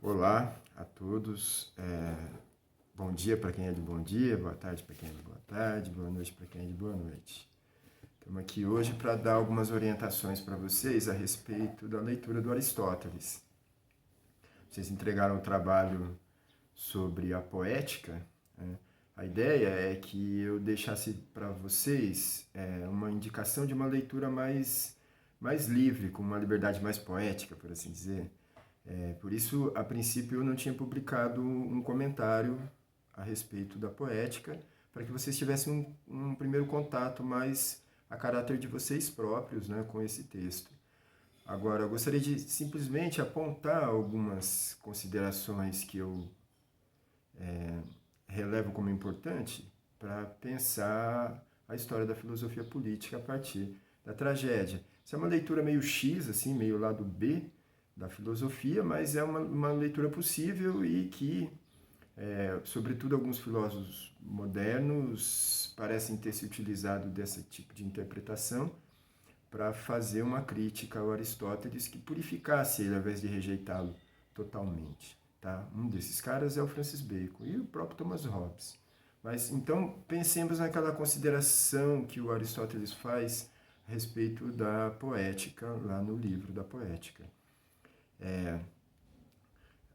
Olá a todos. Bom dia para quem é de bom dia, boa tarde para quem é de boa tarde, boa noite para quem é de boa noite. Estamos aqui hoje para dar algumas orientações para vocês a respeito da leitura do Aristóteles. Vocês entregaram o trabalho sobre a poética, né? A ideia é que eu deixasse para vocês uma indicação de uma leitura mais livre, com uma liberdade mais poética, por assim dizer. Por isso, a princípio, eu não tinha publicado um comentário a respeito da poética, para que vocês tivessem um primeiro contato mais a caráter de vocês próprios, né, com esse texto. Agora, eu gostaria de simplesmente apontar algumas considerações que eu relevo como importante para pensar a história da filosofia política a partir da tragédia. Isso é uma leitura meio X, assim, meio lado B da filosofia, mas é uma leitura possível e que, sobretudo, alguns filósofos modernos parecem ter se utilizado desse tipo de interpretação para fazer uma crítica ao Aristóteles que purificasse ele, ao invés de rejeitá-lo totalmente. Tá? Um desses caras é o Francis Bacon e o próprio Thomas Hobbes. Mas então pensemos naquela consideração que o Aristóteles faz a respeito da poética, lá no livro da Poética.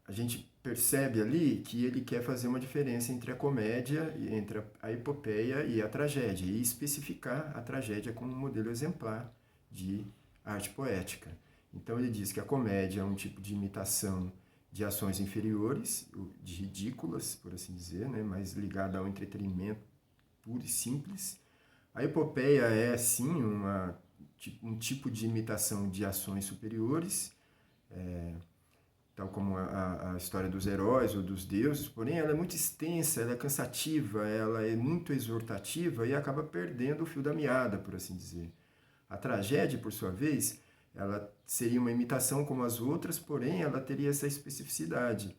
A gente percebe ali que ele quer fazer uma diferença entre a comédia, entre a epopeia e a tragédia, e especificar a tragédia como um modelo exemplar de arte poética. Então ele diz que a comédia é um tipo de imitação de ações inferiores, de ridículas, por assim dizer, né, mais ligada ao entretenimento puro e simples. A epopeia é, sim, um tipo de imitação de ações superiores, tal como a história dos heróis ou dos deuses, porém ela é muito extensa, ela é cansativa, ela é muito exortativa e acaba perdendo o fio da meada, por assim dizer. A tragédia, por sua vez, ela seria uma imitação como as outras, porém ela teria essa especificidade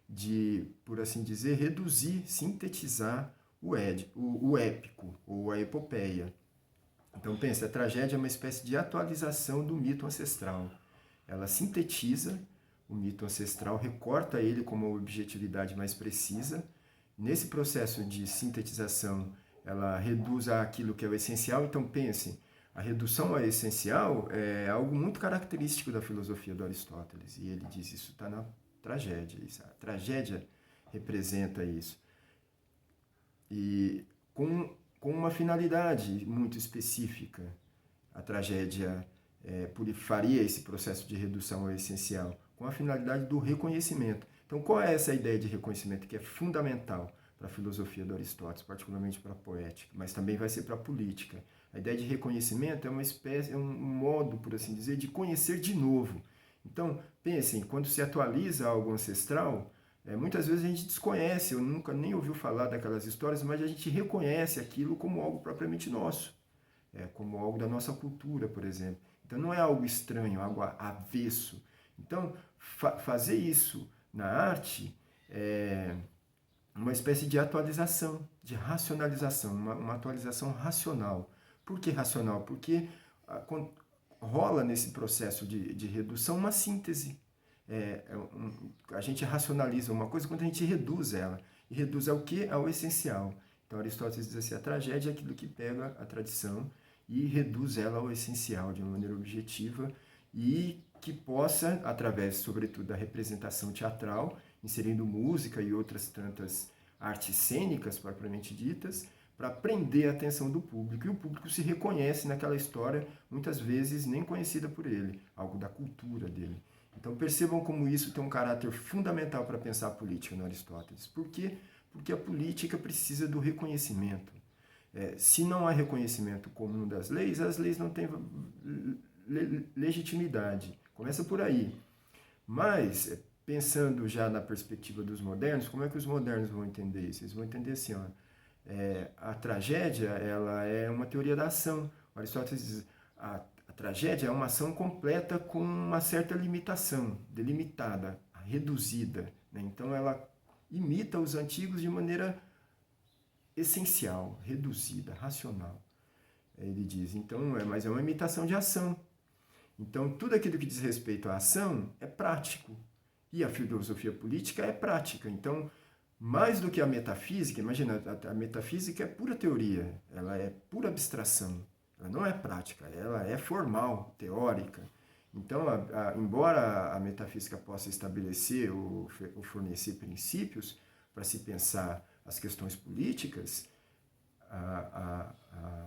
de, por assim dizer, reduzir, sintetizar o épico ou a epopeia. Então pensa, a tragédia é uma espécie de atualização do mito ancestral. Ela sintetiza o mito ancestral, recorta ele com uma objetividade mais precisa. Nesse processo de sintetização, ela reduz aquilo que é o essencial. Então pense, a redução ao essencial é algo muito característico da filosofia do Aristóteles. E ele diz isso está na tragédia. A tragédia representa isso. E com uma finalidade muito específica. A tragédia faria esse processo de redução ao essencial, com a finalidade do reconhecimento. Então, qual é essa ideia de reconhecimento que é fundamental para a filosofia do Aristóteles, particularmente para a poética, mas também vai ser para a política? A ideia de reconhecimento é uma espécie, é um modo, por assim dizer, de conhecer de novo. Então, pensem, quando se atualiza algo ancestral, muitas vezes a gente desconhece, eu nunca nem ouviu falar daquelas histórias, mas a gente reconhece aquilo como algo propriamente nosso, como algo da nossa cultura, por exemplo. Então não é algo estranho, algo avesso. Então, fazer isso na arte é uma espécie de atualização, de racionalização, uma atualização racional. Por que racional? Porque rola nesse processo de redução uma síntese. A gente racionaliza uma coisa quando a gente reduz ela. E reduz ao que? Ao essencial. Então Aristóteles diz assim, a tragédia é aquilo que pega a tradição e reduz ela ao essencial de uma maneira objetiva e que possa, através, sobretudo, da representação teatral, inserindo música e outras tantas artes cênicas, propriamente ditas, para prender a atenção do público. E o público se reconhece naquela história, muitas vezes nem conhecida por ele, algo da cultura dele. Então percebam como isso tem um caráter fundamental para pensar a política no Aristóteles. Por quê? Porque a política precisa do reconhecimento. Se não há reconhecimento comum das leis, as leis não têm legitimidade. Começa por aí. Mas, pensando já na perspectiva dos modernos, como é que os modernos vão entender isso? Eles vão entender assim, ó, a tragédia ela é uma teoria da ação. O Aristóteles diz, a tragédia é uma ação completa com uma certa limitação, delimitada, reduzida. Né? Então ela imita os antigos de maneira essencial, reduzida, racional. Ele diz, então, mas é uma imitação de ação. Então, tudo aquilo que diz respeito à ação é prático. E a filosofia política é prática. Então, mais do que a metafísica, imagina, a metafísica é pura teoria, ela é pura abstração, ela não é prática, ela é formal, teórica. Então, embora a metafísica possa estabelecer ou fornecer princípios para se pensar as questões políticas, a, a,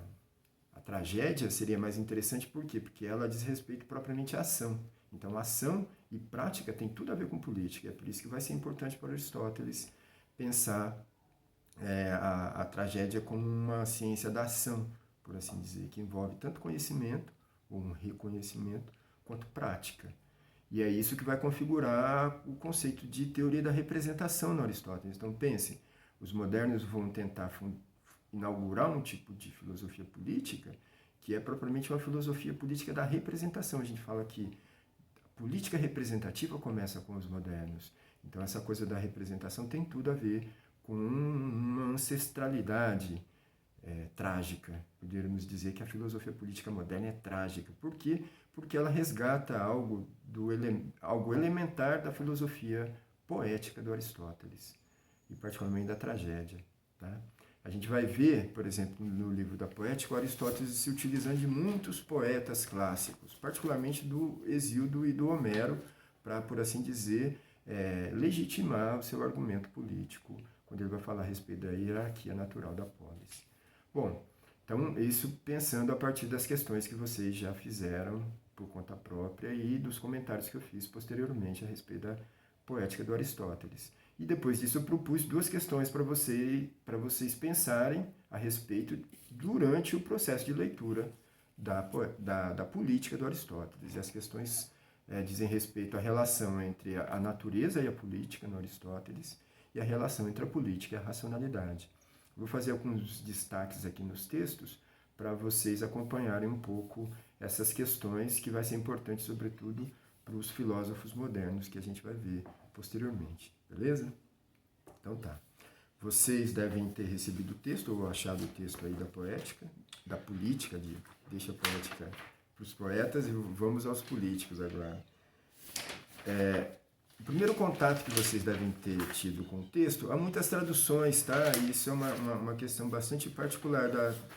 a tragédia seria mais interessante por quê? Porque ela diz respeito propriamente à ação. Então, ação e prática tem tudo a ver com política. É por isso que vai ser importante para Aristóteles pensar a tragédia como uma ciência da ação, por assim dizer, que envolve tanto conhecimento, ou um reconhecimento, quanto prática. E é isso que vai configurar o conceito de teoria da representação no Aristóteles. Então, pense, os modernos vão tentar inaugurar um tipo de filosofia política que é propriamente uma filosofia política da representação. A gente fala que a política representativa começa com os modernos. Então, essa coisa da representação tem tudo a ver com uma ancestralidade trágica. Poderíamos dizer que a filosofia política moderna é trágica. Por quê? Porque ela resgata algo elementar da filosofia poética do Aristóteles, e particularmente da tragédia. Tá? A gente vai ver, por exemplo, no livro da Poética, o Aristóteles se utilizando de muitos poetas clássicos, particularmente do Hesíodo e do Homero, para, por assim dizer, legitimar o seu argumento político, quando ele vai falar a respeito da hierarquia natural da polis. Bom, então isso pensando a partir das questões que vocês já fizeram por conta própria e dos comentários que eu fiz posteriormente a respeito da Poética do Aristóteles. E depois disso eu propus duas questões para vocês pensarem a respeito durante o processo de leitura da política do Aristóteles. E as questões dizem respeito à relação entre a natureza e a política no Aristóteles e a relação entre a política e a racionalidade. Vou fazer alguns destaques aqui nos textos para vocês acompanharem um pouco essas questões que vai ser importante, sobretudo, para os filósofos modernos que a gente vai ver posteriormente. Beleza? Então tá. Vocês devem ter recebido o texto ou achado o texto aí da poética, da política, deixa a poética para os poetas e vamos aos políticos agora. O primeiro contato que vocês devem ter tido com o texto, há muitas traduções, tá? E isso é uma questão bastante particular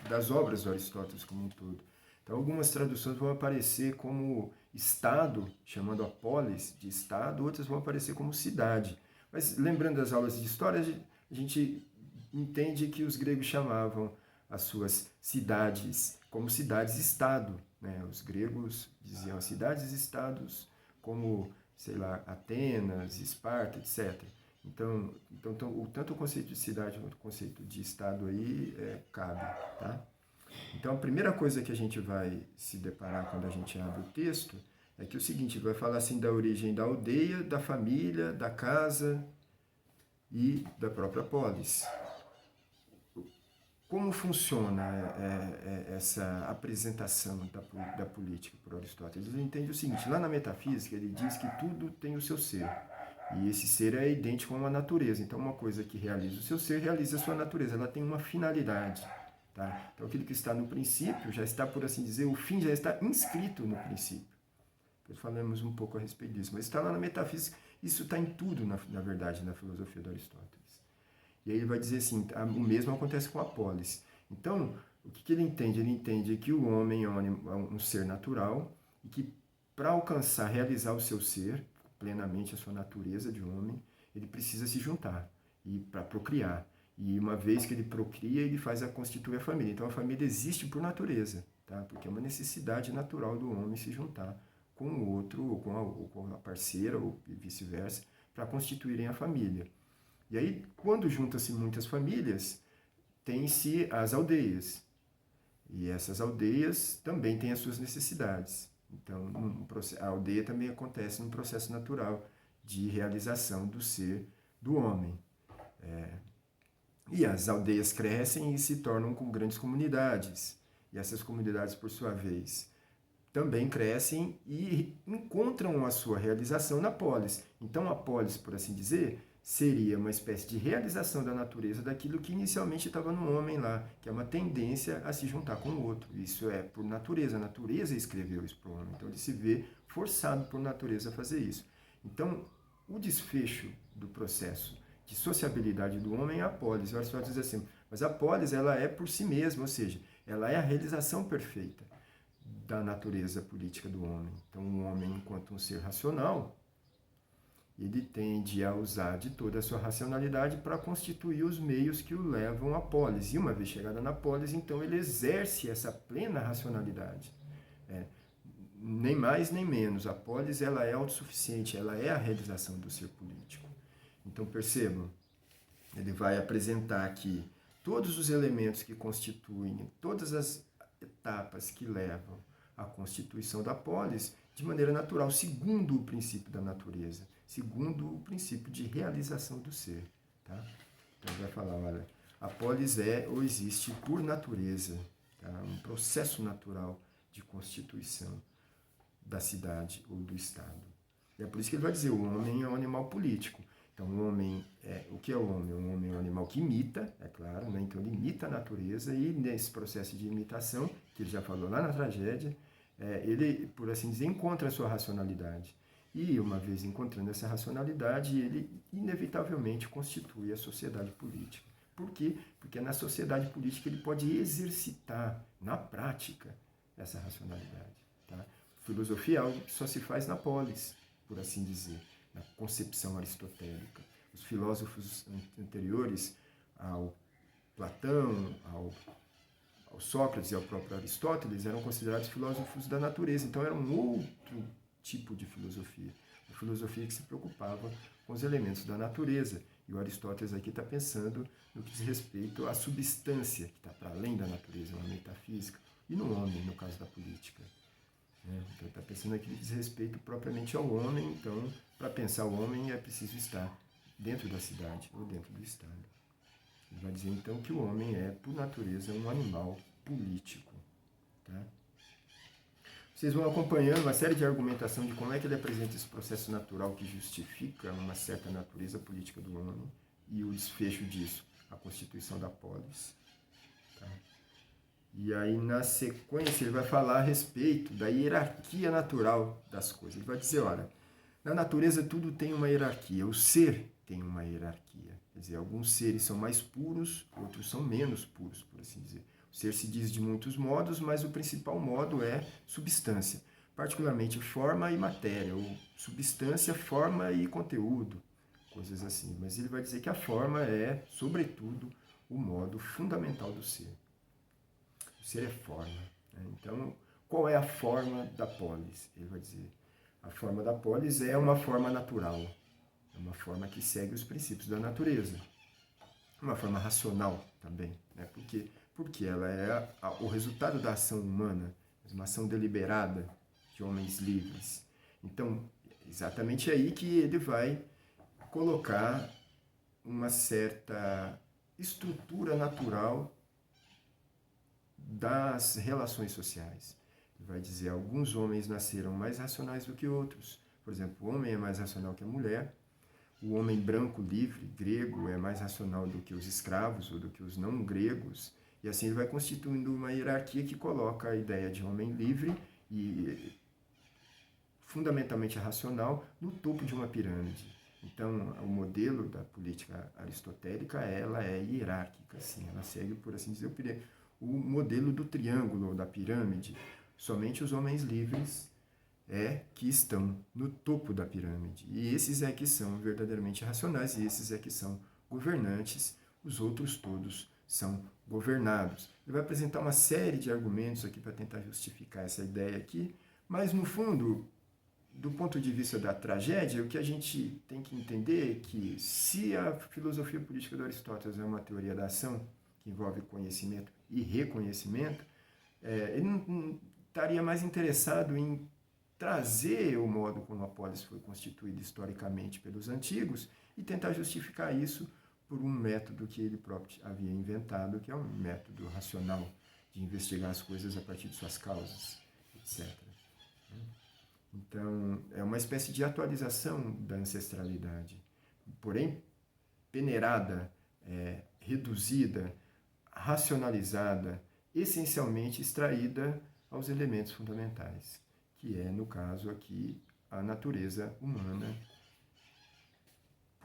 das obras do Aristóteles como um todo. Então, algumas traduções vão aparecer como estado, chamando a polis de estado, outras vão aparecer como cidade. Mas, lembrando das aulas de história, a gente entende que os gregos chamavam as suas cidades como cidades-estado, né? Os gregos diziam cidades-estados como, sei lá, Atenas, Esparta, etc. Então tanto o conceito de cidade quanto o conceito de estado aí cabe, tá? Então, a primeira coisa que a gente vai se deparar quando a gente abre o texto é que o seguinte, vai falar assim da origem da aldeia, da família, da casa e da própria polis. Como funciona essa apresentação da política por Aristóteles? Ele entende o seguinte, lá na metafísica ele diz que tudo tem o seu ser, e esse ser é idêntico a uma natureza. Então, uma coisa que realiza o seu ser, realiza a sua natureza, ela tem uma finalidade. Tá? Então, aquilo que está no princípio já está, por assim dizer, o fim já está inscrito no princípio. Depois falamos um pouco a respeito disso, mas está lá na metafísica, isso está em tudo, na verdade, na filosofia do Aristóteles. E aí ele vai dizer assim, o mesmo acontece com a polis. Então, o que ele entende? Ele entende que o homem é um ser natural e que para alcançar, realizar o seu ser, plenamente a sua natureza de homem, ele precisa se juntar e para procriar. E uma vez que ele procria, ele constitui a família. Então a família existe por natureza, tá? Porque é uma necessidade natural do homem se juntar com o outro, ou com a parceira, ou vice-versa, para constituírem a família. E aí, quando juntam-se muitas famílias, tem-se as aldeias. E essas aldeias também têm as suas necessidades. Então, a aldeia também acontece num processo natural de realização do ser do homem. E as aldeias crescem e se tornam com grandes comunidades. E essas comunidades, por sua vez, também crescem e encontram a sua realização na polis. Então, a polis, por assim dizer, seria uma espécie de realização da natureza daquilo que inicialmente estava no homem lá, que é uma tendência a se juntar com o outro. Isso é por natureza. A natureza escreveu isso para o homem. Então, ele se vê forçado por natureza a fazer isso. Então, o desfecho do processo de sociabilidade do homem é a polis. Aristóteles diz assim, mas a polis ela é por si mesma, ou seja, ela é a realização perfeita da natureza política do homem. Então, o homem, enquanto um ser racional, ele tende a usar de toda a sua racionalidade para constituir os meios que o levam à polis. E uma vez chegada na polis, então ele exerce essa plena racionalidade. Nem mais nem menos. A polis ela é autossuficiente, ela é a realização do ser político. Então percebam, ele vai apresentar aqui todos os elementos que constituem, todas as etapas que levam à constituição da polis de maneira natural, segundo o princípio da natureza, segundo o princípio de realização do ser. Tá? Então ele vai falar, olha, a polis é ou existe por natureza, tá? Um processo natural de constituição da cidade ou do Estado. E é por isso que ele vai dizer, o homem é um animal político. Então, o homem o que é o homem? O homem é um animal que imita, é claro, né? Então ele imita a natureza e nesse processo de imitação, que ele já falou lá na tragédia, ele, por assim dizer, encontra a sua racionalidade. E, uma vez encontrando essa racionalidade, ele inevitavelmente constitui a sociedade política. Por quê? Porque na sociedade política ele pode exercitar, na prática, essa racionalidade. Tá? Filosofia é algo que só se faz na polis, por assim dizer, na concepção aristotélica. Os filósofos anteriores ao Platão, ao Sócrates e ao próprio Aristóteles eram considerados filósofos da natureza, então era um outro tipo de filosofia. Uma filosofia que se preocupava com os elementos da natureza. E o Aristóteles aqui está pensando no que diz respeito à substância, que está para além da natureza, uma metafísica, e no homem, no caso da política. Então, está pensando aqui que diz respeito propriamente ao homem. Então, para pensar o homem é preciso estar dentro da cidade ou dentro do Estado. Ele vai dizer, então, que o homem é, por natureza, um animal político. Tá? Vocês vão acompanhando uma série de argumentação de como é que ele apresenta esse processo natural que justifica uma certa natureza política do homem e o desfecho disso, a constituição da polis. Tá? E aí, na sequência, ele vai falar a respeito da hierarquia natural das coisas. Ele vai dizer, olha, na natureza tudo tem uma hierarquia, o ser tem uma hierarquia. Quer dizer, alguns seres são mais puros, outros são menos puros, por assim dizer. O ser se diz de muitos modos, mas o principal modo é substância, particularmente forma e matéria, ou substância, forma e conteúdo, coisas assim. Mas ele vai dizer que a forma é, sobretudo, o modo fundamental do ser. O ser é forma. Então, qual é a forma da polis? Ele vai dizer, a forma da polis é uma forma natural, é uma forma que segue os princípios da natureza, uma forma racional também, né? Porque ela é o resultado da ação humana, uma ação deliberada de homens livres. Então, exatamente aí que ele vai colocar uma certa estrutura natural das relações sociais. Ele vai dizer, alguns homens nasceram mais racionais do que outros. Por exemplo, o homem é mais racional que a mulher. O homem branco, livre, grego, é mais racional do que os escravos ou do que os não gregos. E assim ele vai constituindo uma hierarquia que coloca a ideia de homem livre e fundamentalmente racional no topo de uma pirâmide. Então, o modelo da política aristotélica, ela é hierárquica, sim. Ela segue, por assim dizer, o modelo do triângulo ou da pirâmide. Somente os homens livres que estão no topo da pirâmide. E esses que são verdadeiramente racionais, e esses que são governantes, os outros todos são governados. Ele vai apresentar uma série de argumentos aqui para tentar justificar essa ideia aqui, mas no fundo, do ponto de vista da tragédia, o que a gente tem que entender é que se a filosofia política do Aristóteles é uma teoria da ação, que envolve conhecimento e reconhecimento, ele não estaria mais interessado em trazer o modo como a polis foi constituída historicamente pelos antigos e tentar justificar isso por um método que ele próprio havia inventado, que é um método racional de investigar as coisas a partir de suas causas, etc. Então, é uma espécie de atualização da ancestralidade, porém peneirada, reduzida, racionalizada, essencialmente extraída aos elementos fundamentais, que é, no caso aqui, a natureza humana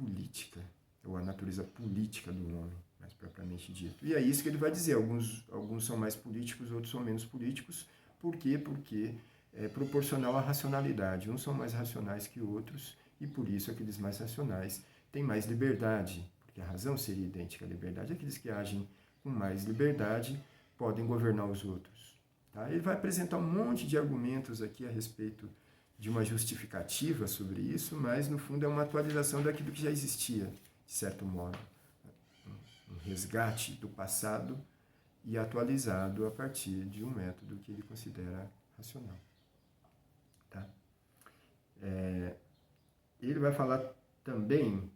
política, ou a natureza política do homem, mais propriamente dito. E é isso que ele vai dizer, alguns são mais políticos, outros são menos políticos. Por quê? Porque é proporcional à racionalidade. Uns são mais racionais que outros, e por isso aqueles mais racionais têm mais liberdade, porque a razão seria idêntica à liberdade. Aqueles que agem com mais liberdade podem governar os outros. Tá? Ele vai apresentar um monte de argumentos aqui a respeito de uma justificativa sobre isso, mas no fundo é uma atualização daquilo que já existia, de certo modo. Um resgate do passado e atualizado a partir de um método que ele considera racional. Tá? Ele vai falar também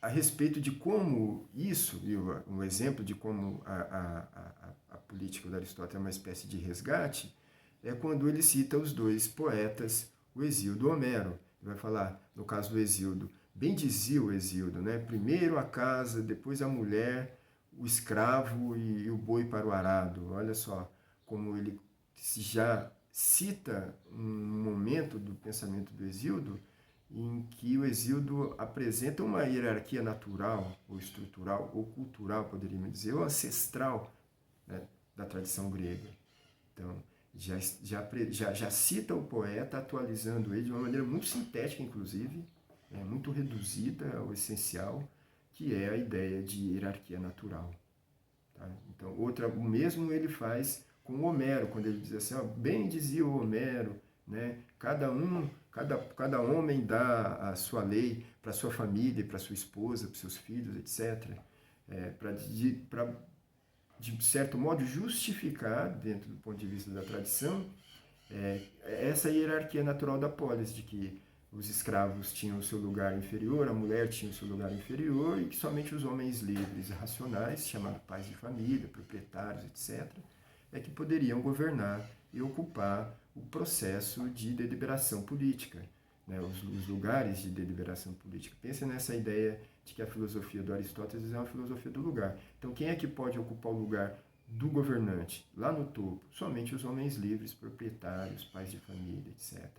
a respeito de como isso, e um exemplo de como a política de Aristóteles é uma espécie de resgate, é quando ele cita os dois poetas, o Hesíodo e o Homero. Ele vai falar, no caso do Hesíodo, bem dizia o Hesíodo, né? Primeiro a casa, depois a mulher, o escravo e o boi para o arado. Olha só como ele já cita um momento do pensamento do Hesíodo em que o Hesíodo apresenta uma hierarquia natural, ou estrutural, ou cultural, poderíamos dizer, ou ancestral, né, da tradição grega. Então, já cita o poeta, atualizando ele de uma maneira muito sintética, inclusive, muito reduzida ao essencial, que é a ideia de hierarquia natural. Tá? Então, o mesmo ele faz com o Homero, quando ele diz assim, ó, bem dizia o Homero, né? Cada homem dá a sua lei para sua família, para sua esposa, para seus filhos, etc. Para, de certo modo, justificar, dentro do ponto de vista da tradição, essa hierarquia natural da polis, de que os escravos tinham o seu lugar inferior, a mulher tinha o seu lugar inferior, e que somente os homens livres e racionais, chamados pais de família, proprietários, etc., é que poderiam governar e ocupar o processo de deliberação política, né? Os lugares de deliberação política. Pensa nessa ideia de que a filosofia do Aristóteles é uma filosofia do lugar. Então, quem é que pode ocupar o lugar do governante, lá no topo? Somente os homens livres, proprietários, pais de família, etc.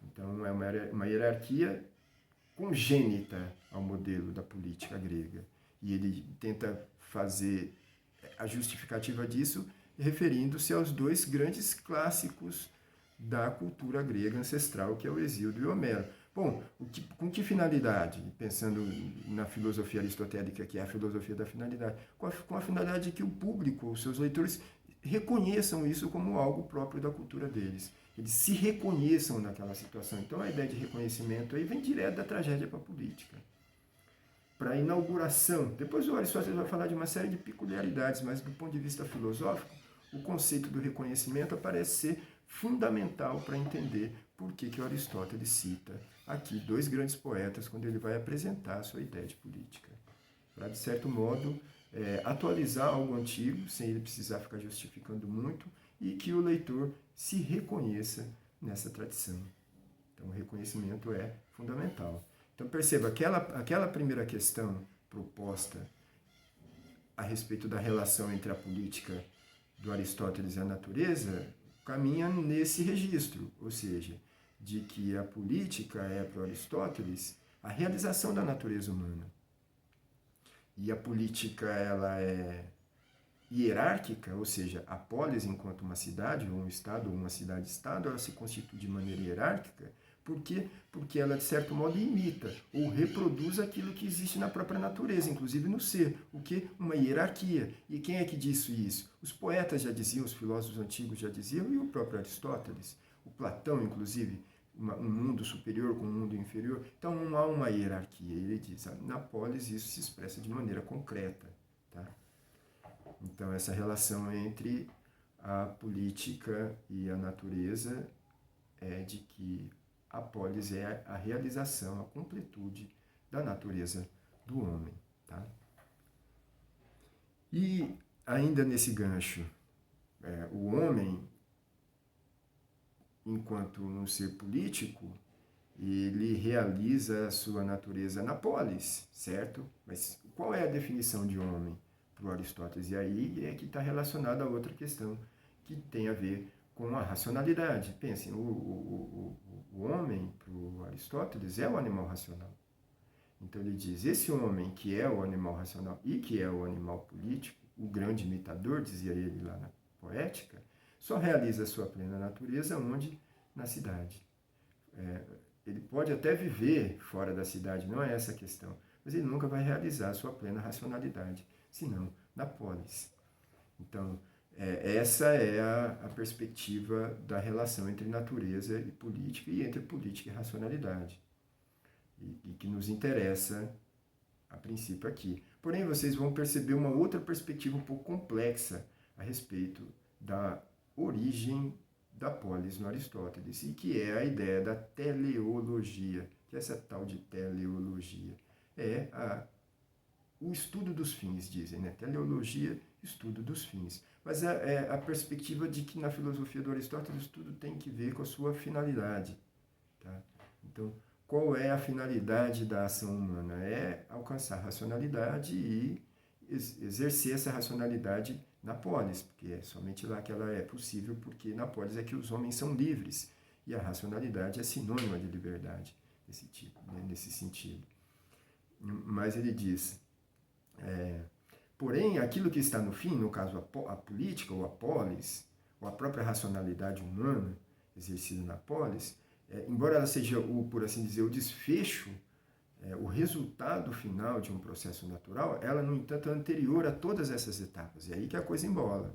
Então, é uma hierarquia congênita ao modelo da política grega. E ele tenta fazer a justificativa disso referindo-se aos dois grandes clássicos da cultura grega ancestral, que é o Hesíodo e o Homero. Bom, com que finalidade? Pensando na filosofia aristotélica, que é a filosofia da finalidade. Com a finalidade de que o público, os seus leitores, reconheçam isso como algo próprio da cultura deles. Eles se reconheçam naquela situação. Então, a ideia de reconhecimento aí vem direto da tragédia para a política. Para a inauguração. Depois o Aristóteles vai falar de uma série de peculiaridades, mas do ponto de vista filosófico, o conceito do reconhecimento parece ser fundamental para entender por que o Aristóteles cita aqui dois grandes poetas quando ele vai apresentar a sua ideia de política. Para, de certo modo, atualizar algo antigo, sem ele precisar ficar justificando muito, e que o leitor se reconheça nessa tradição. Então, o reconhecimento é fundamental. Então, perceba, aquela primeira questão proposta a respeito da relação entre a política do Aristóteles e a natureza caminha nesse registro, ou seja, de que a política é, para Aristóteles, a realização da natureza humana. E a política ela é hierárquica, ou seja, a polis enquanto uma cidade, ou um estado, ou uma cidade-estado, ela se constitui de maneira hierárquica. Por quê? Porque ela, de certo modo, imita ou reproduz aquilo que existe na própria natureza, inclusive no ser. O que? Uma hierarquia. E quem é que disse isso? Os poetas já diziam, os filósofos antigos já diziam, e o próprio Aristóteles. O Platão, inclusive, um mundo superior com um mundo inferior. Então, não há uma hierarquia. Ele diz, na polis isso se expressa de maneira concreta. Tá? Então, essa relação entre a política e a natureza é de que a polis é a realização, a completude da natureza do homem. Tá? E, ainda nesse gancho, o homem, enquanto um ser político, ele realiza a sua natureza na polis, certo? Mas qual é a definição de homem para o Aristóteles? E aí é que está relacionada a outra questão que tem a ver com a racionalidade. Pensem, o homem, para o Aristóteles é o animal racional. Então ele diz, esse homem que é o animal racional e que é o animal político, o grande imitador, dizia ele lá na Poética, só realiza a sua plena natureza onde? Na cidade. Ele pode até viver fora da cidade, não é essa a questão, mas ele nunca vai realizar a sua plena racionalidade, senão na polis. Então, essa é a perspectiva da relação entre natureza e política, e entre política e racionalidade, e que nos interessa, a princípio, aqui. Porém, vocês vão perceber uma outra perspectiva um pouco complexa a respeito da origem da polis no Aristóteles, e que é a ideia da teleologia, que é essa tal de teleologia. O estudo dos fins, dizem, né? Teleologia, estudo dos fins. Mas é a perspectiva de que na filosofia do Aristóteles tudo tem que ver com a sua finalidade. Tá? Então, qual é a finalidade da ação humana? É alcançar a racionalidade e exercer essa racionalidade na polis, porque é somente lá que ela é possível, porque na polis é que os homens são livres, e a racionalidade é sinônima de liberdade, desse tipo, né? Nesse sentido. Mas ele diz, porém, aquilo que está no fim, no caso a política ou a polis, ou a própria racionalidade humana exercida na polis, embora ela seja, por assim dizer, o desfecho, o resultado final de um processo natural, ela, no entanto, é anterior a todas essas etapas. É aí que a coisa embola.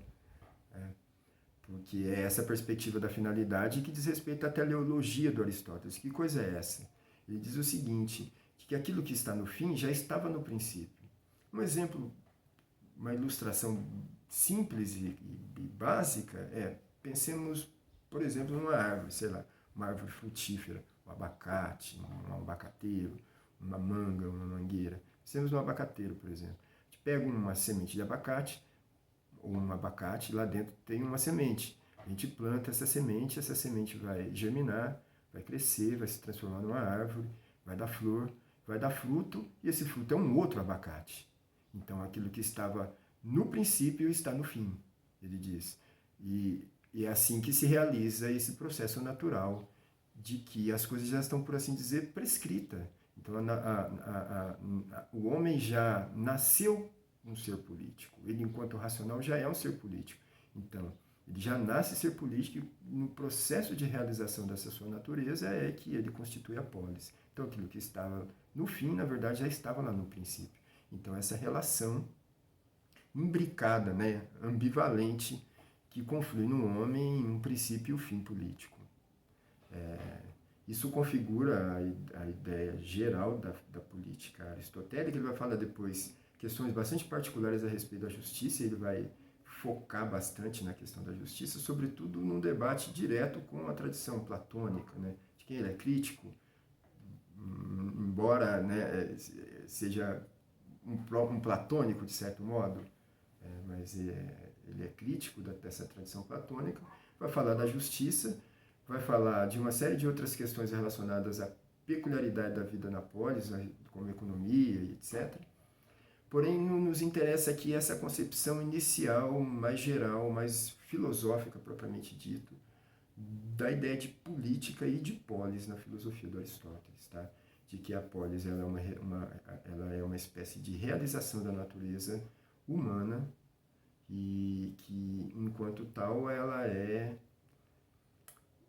Porque é essa perspectiva da finalidade que diz respeito à teleologia do Aristóteles. Que coisa é essa? Ele diz o seguinte, que aquilo que está no fim já estava no princípio. Um exemplo, uma ilustração simples e básica pensemos, por exemplo, numa árvore, sei lá, uma árvore frutífera, um abacate, um abacateiro, uma manga, uma mangueira. Pensemos no abacateiro, por exemplo. A gente pega uma semente de abacate, ou um abacate, lá dentro tem uma semente. A gente planta essa semente vai germinar, vai crescer, vai se transformar numa árvore, vai dar flor, vai dar fruto, e esse fruto é um outro abacate. Então, aquilo que estava no princípio está no fim, ele diz. E é assim que se realiza esse processo natural de que as coisas já estão, por assim dizer, prescritas. Então, o homem já nasceu um ser político. Ele, enquanto racional, já é um ser político. Então, ele já nasce ser político e no processo de realização dessa sua natureza é que ele constitui a polis. Então, aquilo que estava no fim, na verdade, já estava lá no princípio. Então, essa relação imbricada, né, ambivalente, que conflui no homem em um princípio e um fim político. Isso configura a ideia geral da política aristotélica. Ele vai falar depois questões bastante particulares a respeito da justiça, ele vai focar bastante na questão da justiça, sobretudo num debate direto com a tradição platônica, né, de quem ele é crítico, embora, né, seja um platônico, de certo modo, mas ele é crítico dessa tradição platônica. Vai falar da justiça, vai falar de uma série de outras questões relacionadas à peculiaridade da vida na polis, como economia e etc. Porém, nos interessa aqui essa concepção inicial, mais geral, mais filosófica, propriamente dito, da ideia de política e de polis na filosofia do Aristóteles, tá? De que a polis ela é uma espécie de realização da natureza humana e que, enquanto tal, ela é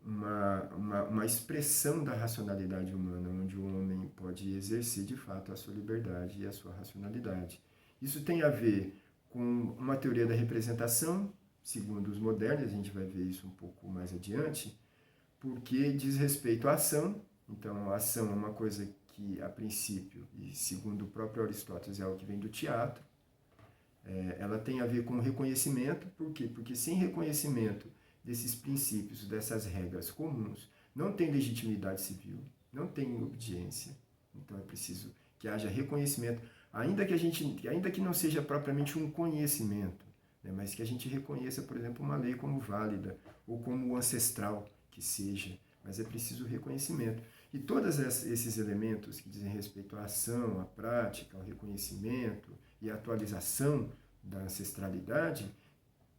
uma expressão da racionalidade humana, onde o homem pode exercer de fato a sua liberdade e a sua racionalidade. Isso tem a ver com uma teoria da representação, segundo os modernos, a gente vai ver isso um pouco mais adiante, porque diz respeito à ação. Então, a ação é uma coisa que, a princípio, e segundo o próprio Aristóteles, é algo que vem do teatro. Ela tem a ver com o reconhecimento. Por quê? Porque sem reconhecimento desses princípios, dessas regras comuns, não tem legitimidade civil, não tem obediência. Então é preciso que haja reconhecimento, ainda que não seja propriamente um conhecimento, né, mas que a gente reconheça, por exemplo, uma lei como válida ou como ancestral que seja, mas é preciso reconhecimento. E todos esses elementos que dizem respeito à ação, à prática, ao reconhecimento e à atualização da ancestralidade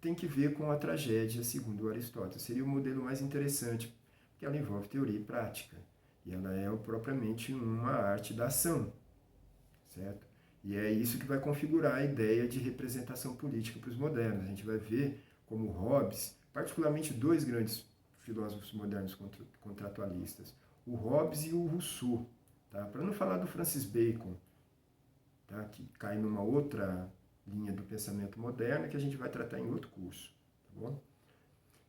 tem que ver com a tragédia, segundo Aristóteles. Seria o modelo mais interessante, porque ela envolve teoria e prática. e ela é propriamente uma arte da ação, certo? E é isso que vai configurar a ideia de representação política para os modernos. A gente vai ver como Hobbes, particularmente dois grandes filósofos modernos contratualistas, o Hobbes e o Rousseau, tá? Para não falar do Francis Bacon, tá? Que cai numa outra linha do pensamento moderno que a gente vai tratar em outro curso, tá bom?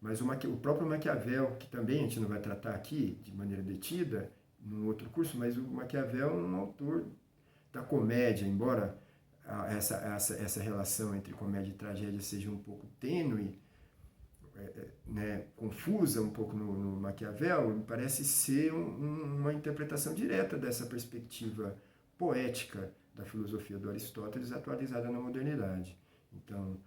Mas o próprio Maquiavel, que também a gente não vai tratar aqui de maneira detida, num outro curso, mas o Maquiavel é um autor da comédia, embora essa relação entre comédia e tragédia seja um pouco tênue, né, confusa um pouco no Maquiavel, parece ser uma interpretação direta dessa perspectiva poética da filosofia do Aristóteles atualizada na modernidade. Então,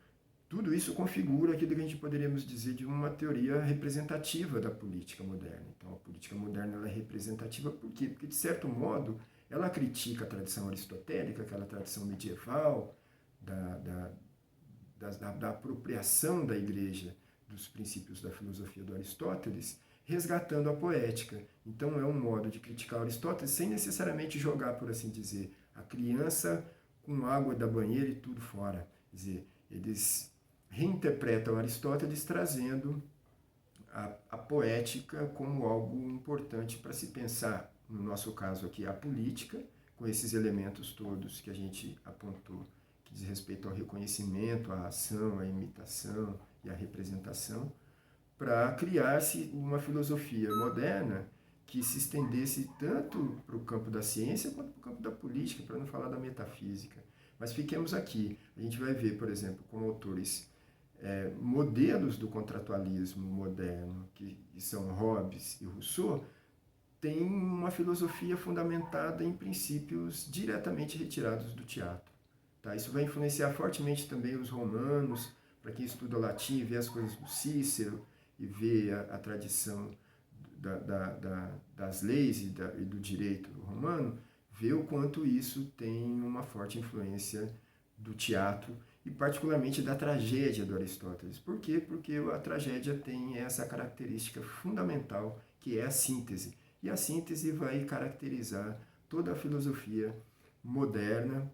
tudo isso configura aquilo que a gente poderíamos dizer de uma teoria representativa da política moderna. Então, a política moderna ela é representativa por quê? Porque, de certo modo, ela critica a tradição aristotélica, aquela tradição medieval, da apropriação da igreja dos princípios da filosofia do Aristóteles, resgatando a poética. Então, é um modo de criticar Aristóteles sem necessariamente jogar, por assim dizer, a criança com água da banheira e tudo fora. Quer dizer, eles reinterpretam Aristóteles trazendo a poética como algo importante para se pensar, no nosso caso aqui, a política, com esses elementos todos que a gente apontou, que diz respeito ao reconhecimento, à ação, à imitação e à representação, para criar-se uma filosofia moderna que se estendesse tanto para o campo da ciência quanto para o campo da política, para não falar da metafísica. Mas fiquemos aqui. A gente vai ver, por exemplo, como autores modelos do contratualismo moderno, que são Hobbes e Rousseau, têm uma filosofia fundamentada em princípios diretamente retirados do teatro. Tá? Isso vai influenciar fortemente também os romanos, para quem estuda latim e vê as coisas do Cícero e vê a tradição das leis e do direito romano, vê o quanto isso tem uma forte influência do teatro e particularmente da tragédia do Aristóteles. Por quê? Porque a tragédia tem essa característica fundamental que é a síntese. E a síntese vai caracterizar toda a filosofia moderna,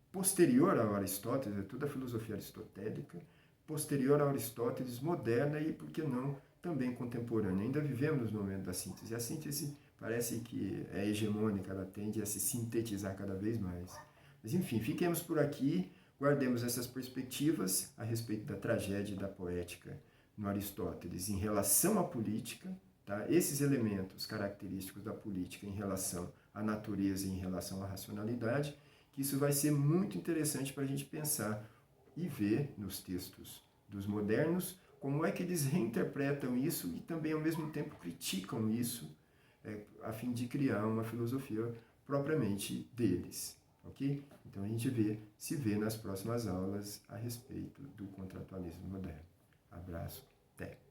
posterior ao Aristóteles, toda a filosofia aristotélica, posterior ao Aristóteles, moderna e, por que não, também contemporânea. Ainda vivemos no momento da síntese. A síntese parece que é hegemônica, ela tende a se sintetizar cada vez mais. Mas, enfim, fiquemos por aqui, guardemos essas perspectivas a respeito da tragédia e da poética no Aristóteles em relação à política, tá? Esses elementos característicos da política em relação à natureza e em relação à racionalidade, que isso vai ser muito interessante para a gente pensar e ver nos textos dos modernos como é que eles reinterpretam isso e também, ao mesmo tempo, criticam isso a fim de criar uma filosofia propriamente deles. Ok? Então a gente se vê nas próximas aulas a respeito do contratualismo moderno. Abraço, até!